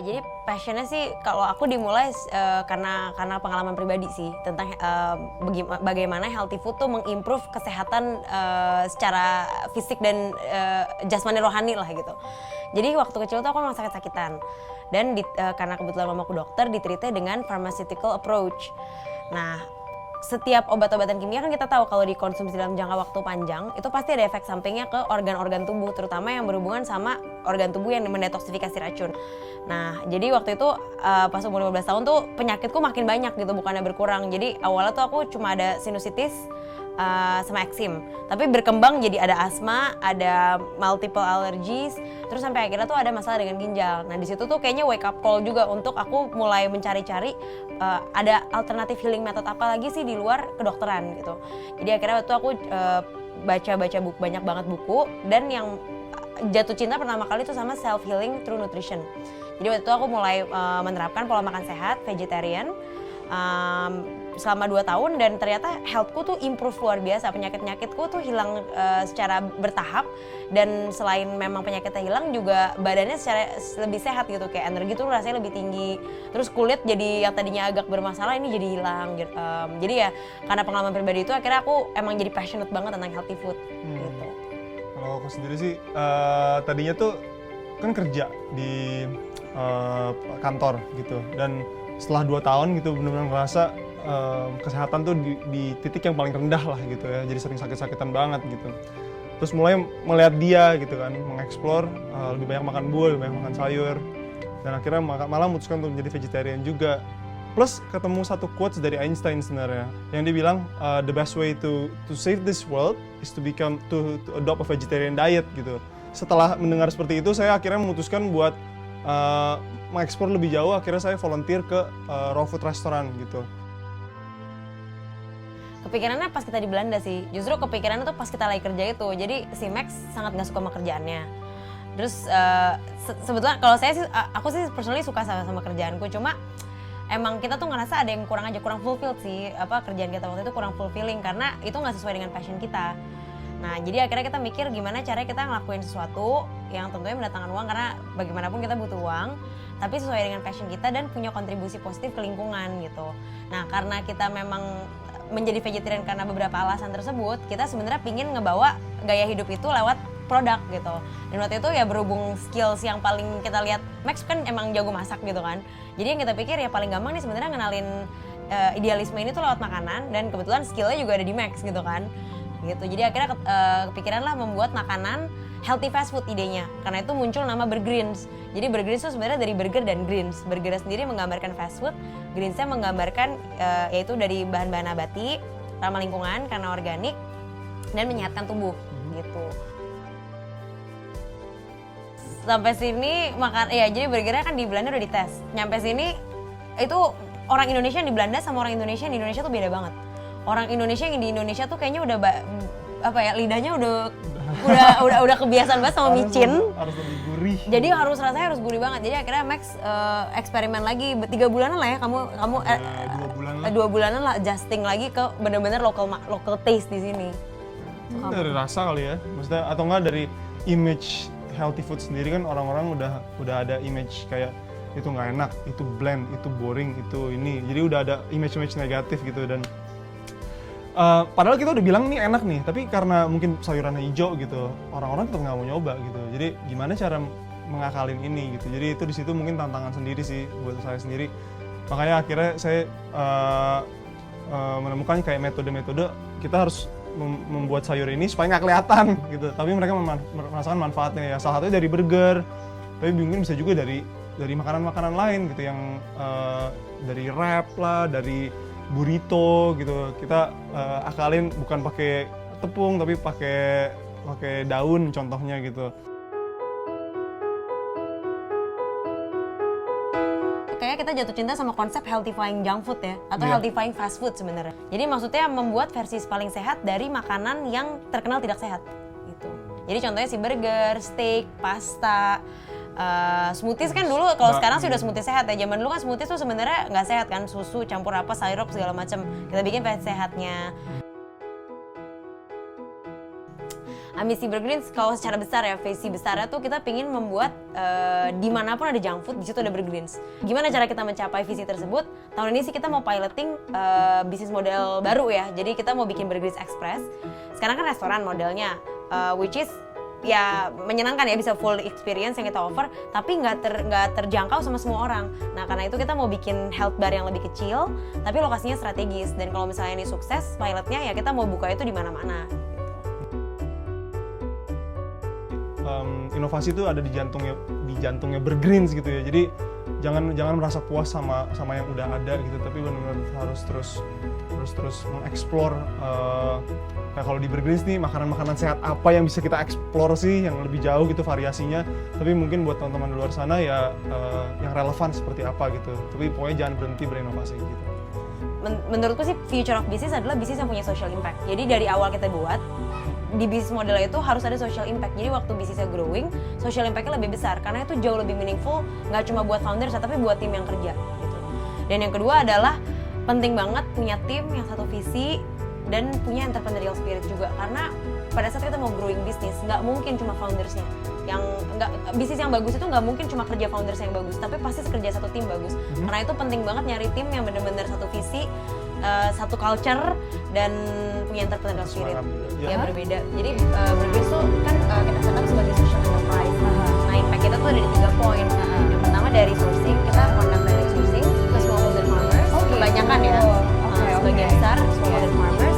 Jadi passionnya sih kalau aku dimulai karena pengalaman pribadi sih tentang bagaimana healthy food tuh mengimprove kesehatan secara fisik dan jasmani rohani lah gitu. Jadi waktu kecil tuh aku memang sakit-sakitan dan karena kebetulan mamaku dokter ditreatnya dengan pharmaceutical approach. Nah, setiap obat-obatan kimia kan kita tahu kalau dikonsumsi dalam jangka waktu panjang itu pasti ada efek sampingnya ke organ-organ tubuh, terutama yang berhubungan sama organ tubuh yang mendetoksifikasi racun. Nah, jadi waktu itu pas umur 15 tahun tuh penyakitku makin banyak gitu, bukannya berkurang. Jadi awalnya tuh aku cuma ada sinusitis sama eksim, tapi berkembang jadi ada asma, ada multiple allergies, terus sampai akhirnya tuh ada masalah dengan ginjal. Nah di situ tuh kayaknya wake up call juga untuk aku mulai mencari-cari ada alternatif healing method apa lagi sih di luar kedokteran gitu. Jadi akhirnya waktu aku baca-baca buku, banyak banget buku, dan yang jatuh cinta pertama kali itu sama self healing through nutrition. Jadi waktu itu aku mulai menerapkan pola makan sehat, vegetarian, selama 2 tahun, dan ternyata healthku tuh improve luar biasa. Penyakit-penyakitku tuh hilang secara bertahap, dan selain memang penyakitnya hilang juga badannya secara lebih sehat gitu, kayak energi tuh rasanya lebih tinggi, terus kulit jadi yang tadinya agak bermasalah ini jadi hilang. Jadi ya karena pengalaman pribadi itu akhirnya aku emang jadi passionate banget tentang healthy food gitu. Kalau aku sendiri sih tadinya tuh kan kerja di kantor gitu, dan setelah 2 tahun gitu benar-benar ngerasa kesehatan tuh di titik yang paling rendah lah gitu ya, jadi sering sakit-sakitan banget gitu. Terus mulai melihat dia gitu kan, mengeksplor lebih banyak makan buah, lebih banyak makan sayur, dan akhirnya malah memutuskan untuk menjadi vegetarian juga. Plus ketemu satu quotes dari Einstein sebenarnya, yang dia bilang the best way to save this world is to adopt a vegetarian diet gitu. Setelah mendengar seperti itu, saya akhirnya memutuskan buat mengeksplor lebih jauh. Akhirnya saya volunteer ke raw food restaurant gitu. Kepikirannya pas kita di Belanda sih, justru kepikirannya tuh pas kita lagi kerja itu. Jadi si Max sangat gak suka sama kerjaannya. Terus sebetulnya kalau saya sih, aku sih personally suka sama kerjaanku, cuma emang kita tuh ngerasa ada yang kurang fulfilled sih, kerjaan kita waktu itu kurang fulfilling karena itu nggak sesuai dengan passion kita. Nah jadi akhirnya kita mikir gimana caranya kita ngelakuin sesuatu yang tentunya mendatangkan uang, karena bagaimanapun kita butuh uang, tapi sesuai dengan passion kita dan punya kontribusi positif ke lingkungan gitu. Nah karena kita memang menjadi vegetarian karena beberapa alasan tersebut, kita sebenarnya pingin ngebawa gaya hidup itu lewat produk gitu. Dan waktu itu ya berhubung skills yang paling kita lihat, Max kan emang jago masak gitu kan. Jadi yang kita pikir ya paling gampang nih sebenarnya ngenalin idealisme ini tuh lewat makanan, dan kebetulan skillnya juga ada di Max gitu kan. Gitu. Jadi akhirnya kepikiran lah membuat makanan healthy fast food idenya. Karena itu muncul nama Burgreens. Jadi Burgreens itu sebenarnya dari burger dan greens. Burger sendiri menggambarkan fast food, greensnya menggambarkan yaitu dari bahan-bahan nabati, ramah lingkungan karena organik, dan menyehatkan tubuh gitu. Sampai sini makan, ya jadi burgernya kan di Belanda udah dites. Nyampe sini itu orang Indonesia yang di Belanda sama orang Indonesia yang di Indonesia tuh beda banget. Orang Indonesia yang di Indonesia tuh kayaknya udah lidahnya udah kebiasaan banget sama micin. Harus lebih gurih. Jadi rasanya harus gurih banget. Jadi akhirnya Max eksperimen lagi 3 bulanan lah ya, kamu 2 bulanan lah adjusting lagi ke benar-benar local taste di sini. Dari rasa kali ya, maksudnya atau enggak dari image healthy food sendiri kan, orang-orang udah ada image kayak itu nggak enak, itu bland, itu boring, itu ini. Jadi udah ada image negatif gitu. Dan padahal kita udah bilang nih enak nih, tapi karena mungkin sayurannya hijau gitu, orang-orang tetap nggak mau nyoba gitu. Jadi gimana cara mengakalin ini gitu. Jadi itu di situ mungkin tantangan sendiri sih buat saya sendiri. Makanya akhirnya saya menemukan kayak metode-metode kita harus membuat sayur ini supaya nggak kelihatan gitu, tapi mereka merasakan manfaatnya ya. Salah satunya dari burger, tapi mungkin bisa juga dari makanan-makanan lain gitu, yang dari wrap lah, dari burrito gitu. Kita akalin bukan pakai tepung tapi pakai daun contohnya gitu. Kayaknya kita jatuh cinta sama konsep healthifying junk food ya, atau healthifying fast food sebenarnya. Jadi maksudnya membuat versi paling sehat dari makanan yang terkenal tidak sehat gitu. Jadi contohnya si burger, steak, pasta, smoothies kan dulu, kalau sekarang sih udah smoothie sehat ya. Zaman dulu kan smoothies tuh sebenarnya nggak sehat kan, susu campur apa, sirup segala macam. Kita bikin versi sehatnya. Ambisi Burgerins kalau secara besar ya, visi besarnya tuh kita pingin membuat dimanapun ada junk food, di situ ada Burgerins. Gimana cara kita mencapai visi tersebut? Tahun ini sih kita mau piloting bisnis model baru ya, jadi kita mau bikin Burgerins Express. Sekarang kan restoran modelnya, which is ya menyenangkan ya, bisa full experience yang kita offer, tapi nggak terjangkau sama semua orang. Nah karena itu kita mau bikin health bar yang lebih kecil, tapi lokasinya strategis. Dan kalau misalnya ini sukses pilotnya, ya kita mau buka itu di mana-mana. Inovasi itu ada di jantungnya Burgerins gitu ya. Jadi jangan merasa puas sama yang udah ada gitu, tapi benar-benar harus terus mengeksplor. Kayak kalau di Burgerins nih, makanan-makanan sehat apa yang bisa kita eksplor sih, yang lebih jauh gitu variasinya. Tapi mungkin buat teman-teman di luar sana ya yang relevan seperti apa gitu. Tapi pokoknya jangan berhenti berinovasi gitu. Menurutku sih future of business adalah bisnis yang punya social impact. Jadi dari awal kita buat, di bisnis model itu harus ada social impact. Jadi waktu bisnisnya growing, social impact-nya lebih besar karena itu jauh lebih meaningful, nggak cuma buat founders tapi buat tim yang kerja gitu. Dan yang kedua adalah penting banget punya tim yang satu visi dan punya entrepreneurial spirit juga, karena pada saat kita mau growing bisnis nggak mungkin cuma foundersnya yang bisnis yang bagus itu nggak mungkin cuma kerja founders yang bagus, tapi pasti kerja satu tim bagus. Karena itu penting banget nyari tim yang benar-benar satu visi, satu culture, dan punya entrepreneurial spirit ya berbeda. Jadi Burgerins tuh kan kita setup sebagai social enterprise. Nah impact kita tuh ada di 3 poin. Yang pertama dari sourcing, kita conduct direct sourcing ke smallholder farmers. Kebanyakan ya, sebagian besar smallholder farmers.